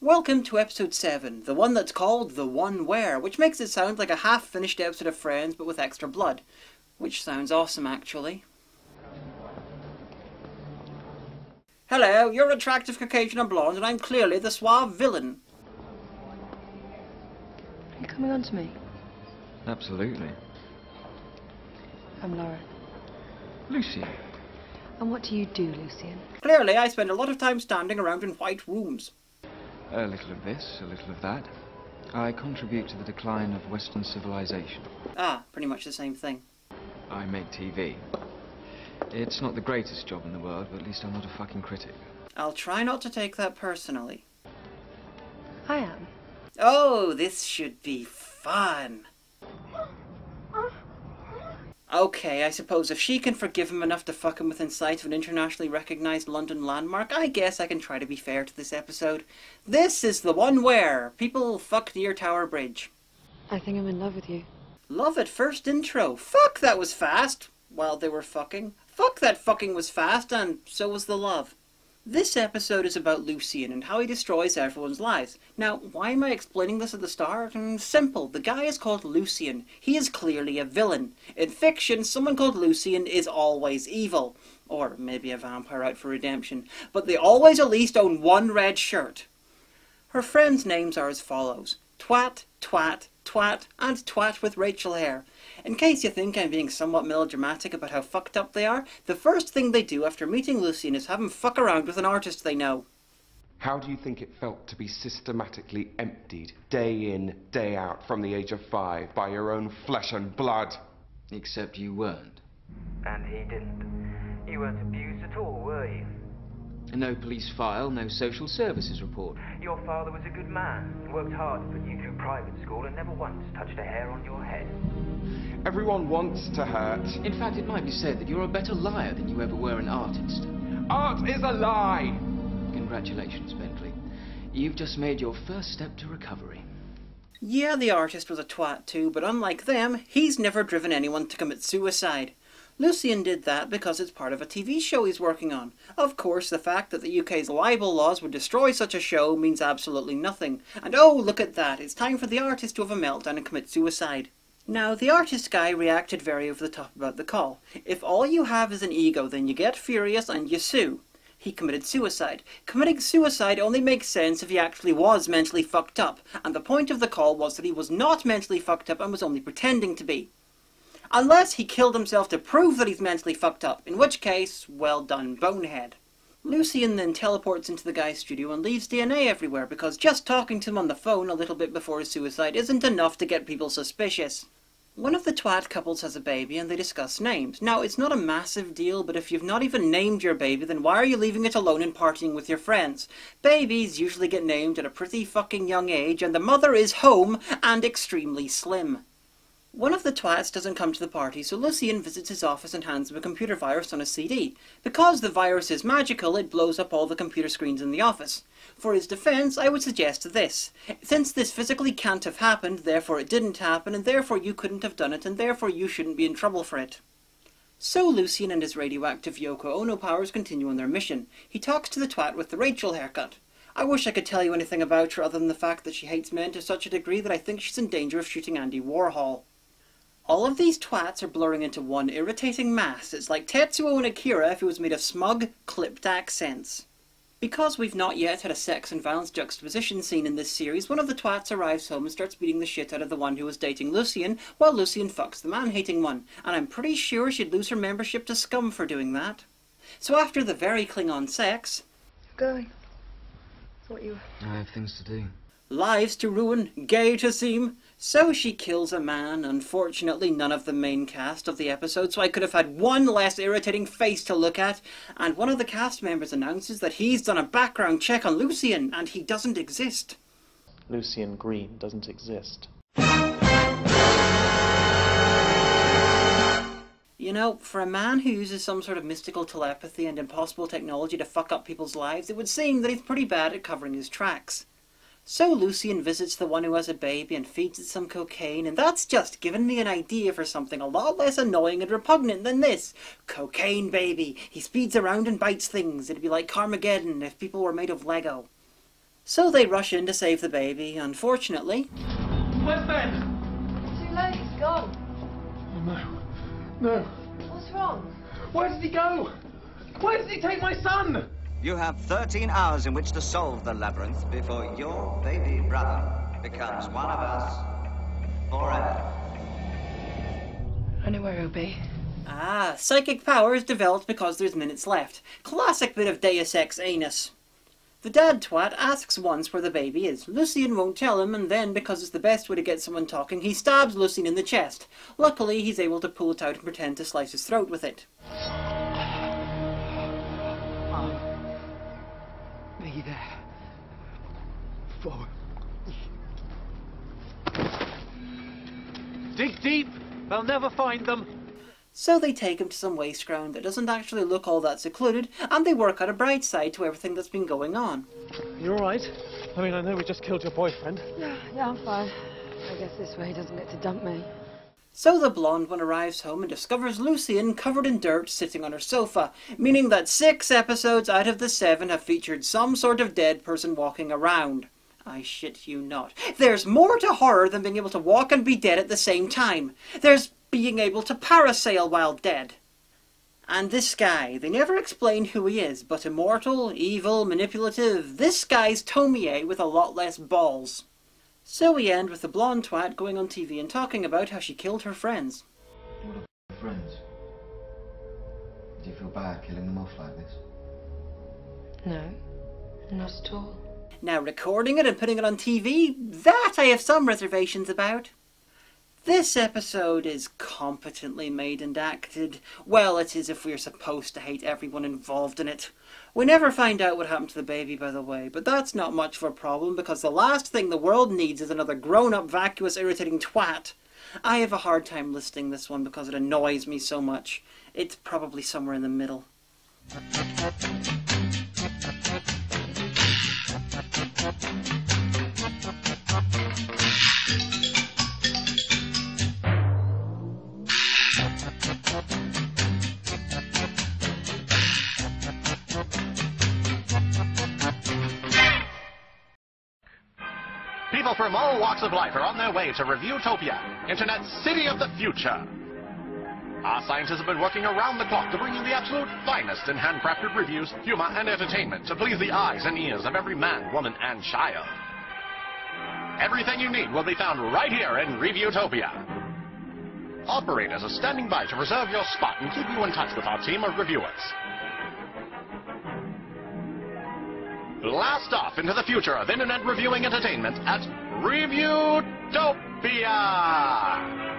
Welcome to episode 7, the one that's called The One Where, which makes it sound like a half-finished episode of Friends but with extra blood. Which sounds awesome, actually. Hello, you're attractive, Caucasian and blonde, and I'm clearly the suave villain. Are you coming on to me? Absolutely. I'm Laura. Lucy. And what do you do, Lucian? Clearly, I spend a lot of time standing around in white rooms. A little of this, a little of that. I contribute to the decline of Western civilization. Ah, pretty much the same thing. I make TV. It's not the greatest job in the world, but at least I'm not a fucking critic. I'll try not to take that personally. I am. Oh, this should be fun. Okay, I suppose if she can forgive him enough to fuck him within sight of an internationally recognised London landmark, I guess I can try to be fair to this episode. This is The One Where people fuck near Tower Bridge. I think I'm in love with you. Love at first intro. Fuck, that was fast. While they were fucking. Fuck, that fucking was fast, and so was the love. This episode is about Lucian and how he destroys everyone's lives. Now, why am I explaining this at the start? Simple. The guy is called Lucian. He is clearly a villain. In fiction, someone called Lucian is always evil. Or maybe a vampire out for redemption. But they always at least own one red shirt. Her friends' names are as follows. Twat, Twat, Twat, and Twat with Rachel hair. In case you think I'm being somewhat melodramatic about how fucked up they are, the first thing they do after meeting Lucian is have him fuck around with an artist they know. How do you think it felt to be systematically emptied, day in, day out, from the age of 5, by your own flesh and blood? Except you weren't. And he didn't. You weren't abused at all, were you? No police file, no social services report. Your father was a good man, worked hard to put you through private school and never once touched a hair on your head. Everyone wants to hurt. In fact, it might be said that you're a better liar than you ever were an artist. Art is a lie! Congratulations, Bentley. You've just made your first step to recovery. Yeah, the artist was a twat too, but unlike them, he's never driven anyone to commit suicide. Lucian did that because it's part of a TV show he's working on. Of course, the fact that the UK's libel laws would destroy such a show means absolutely nothing. And oh, look at that, it's time for the artist to have a meltdown and commit suicide. Now, the artist guy reacted very over the top about the call. If all you have is an ego, then you get furious and you sue. He committed suicide. Committing suicide only makes sense if he actually was mentally fucked up, and the point of the call was that he was not mentally fucked up and was only pretending to be. Unless he killed himself to prove that he's mentally fucked up, in which case, well done, bonehead. Lucian then teleports into the guy's studio and leaves DNA everywhere because just talking to him on the phone a little bit before his suicide isn't enough to get people suspicious. One of the twat couples has a baby and they discuss names. Now, it's not a massive deal, but if you've not even named your baby, then why are you leaving it alone and partying with your friends? Babies usually get named at a pretty fucking young age, and the mother is home and extremely slim. One of the twats doesn't come to the party, so Lucian visits his office and hands him a computer virus on a CD. Because the virus is magical, it blows up all the computer screens in the office. For his defense, I would suggest this. Since this physically can't have happened, therefore it didn't happen, and therefore you couldn't have done it, and therefore you shouldn't be in trouble for it. So Lucian and his radioactive Yoko Ono powers continue on their mission. He talks to the twat with the Rachel haircut. I wish I could tell you anything about her other than the fact that she hates men to such a degree that I think she's in danger of shooting Andy Warhol. All of these twats are blurring into one irritating mass. It's like Tetsuo and Akira if it was made of smug, clipped accents. Because we've not yet had a sex and violence juxtaposition scene in this series, one of the twats arrives home and starts beating the shit out of the one who was dating Lucian, while Lucian fucks the man-hating one, and I'm pretty sure she'd lose her membership to Scum for doing that. So after the very Klingon sex... Going. Thought you were... I have things to do. Lives to ruin, gay to seem. So she kills a man, unfortunately none of the main cast of the episode, so I could have had one less irritating face to look at, and one of the cast members announces that he's done a background check on Lucian, and he doesn't exist. Lucian Green doesn't exist. You know, for a man who uses some sort of mystical telepathy and impossible technology to fuck up people's lives, it would seem that he's pretty bad at covering his tracks. So Lucian visits the one who has a baby and feeds it some cocaine, and that's just given me an idea for something a lot less annoying and repugnant than this. Cocaine baby. He speeds around and bites things. It'd be like Carmageddon if people were made of Lego. So they rush in to save the baby. Unfortunately... Where's Ben? Too late, he's gone. Oh, no. No. What's wrong? Where did he go? Where did he take my son? You have 13 hours in which to solve the labyrinth before your baby brother becomes one of us forever. I know where he'll be. Ah, psychic powers developed because there's minutes left. Classic bit of Deus Ex anus. The dad twat asks once where the baby is. Lucian won't tell him, and then, because it's the best way to get someone talking, he stabs Lucian in the chest. Luckily, he's able to pull it out and pretend to slice his throat with it. Me there. Forward. Dig deep. They'll never find them. So they take him to some waste ground that doesn't actually look all that secluded, and they work out a bright side to everything that's been going on. You all right? I mean, I know we just killed your boyfriend. Yeah, I'm fine. I guess this way he doesn't get to dump me. So the blonde one arrives home and discovers Lucian covered in dirt sitting on her sofa, meaning that 6 episodes out of the 7 have featured some sort of dead person walking around. I shit you not. There's more to horror than being able to walk and be dead at the same time. There's being able to parasail while dead. And this guy, they never explain who he is, but immortal, evil, manipulative, this guy's Tomie with a lot less balls. So we end with the blonde twat going on TV and talking about how she killed her friends. What friends? Do you feel bad killing them off like this? No, not at all. Now recording it and putting it on TV, that I have some reservations about. This episode is competently made and acted. Well, it is if we're supposed to hate everyone involved in it. We never find out what happened to the baby, by the way, but that's not much of a problem because the last thing the world needs is another grown-up, vacuous, irritating twat. I have a hard time listing this one because it annoys me so much. It's probably somewhere in the middle. People from all walks of life are on their way to Reviewtopia, Internet's city of the future. Our scientists have been working around the clock to bring you the absolute finest in handcrafted reviews, humor, and entertainment to please the eyes and ears of every man, woman, and child. Everything you need will be found right here in Reviewtopia. Operators are standing by to reserve your spot and keep you in touch with our team of reviewers. Blast off into the future of internet reviewing entertainment at Reviewtopia!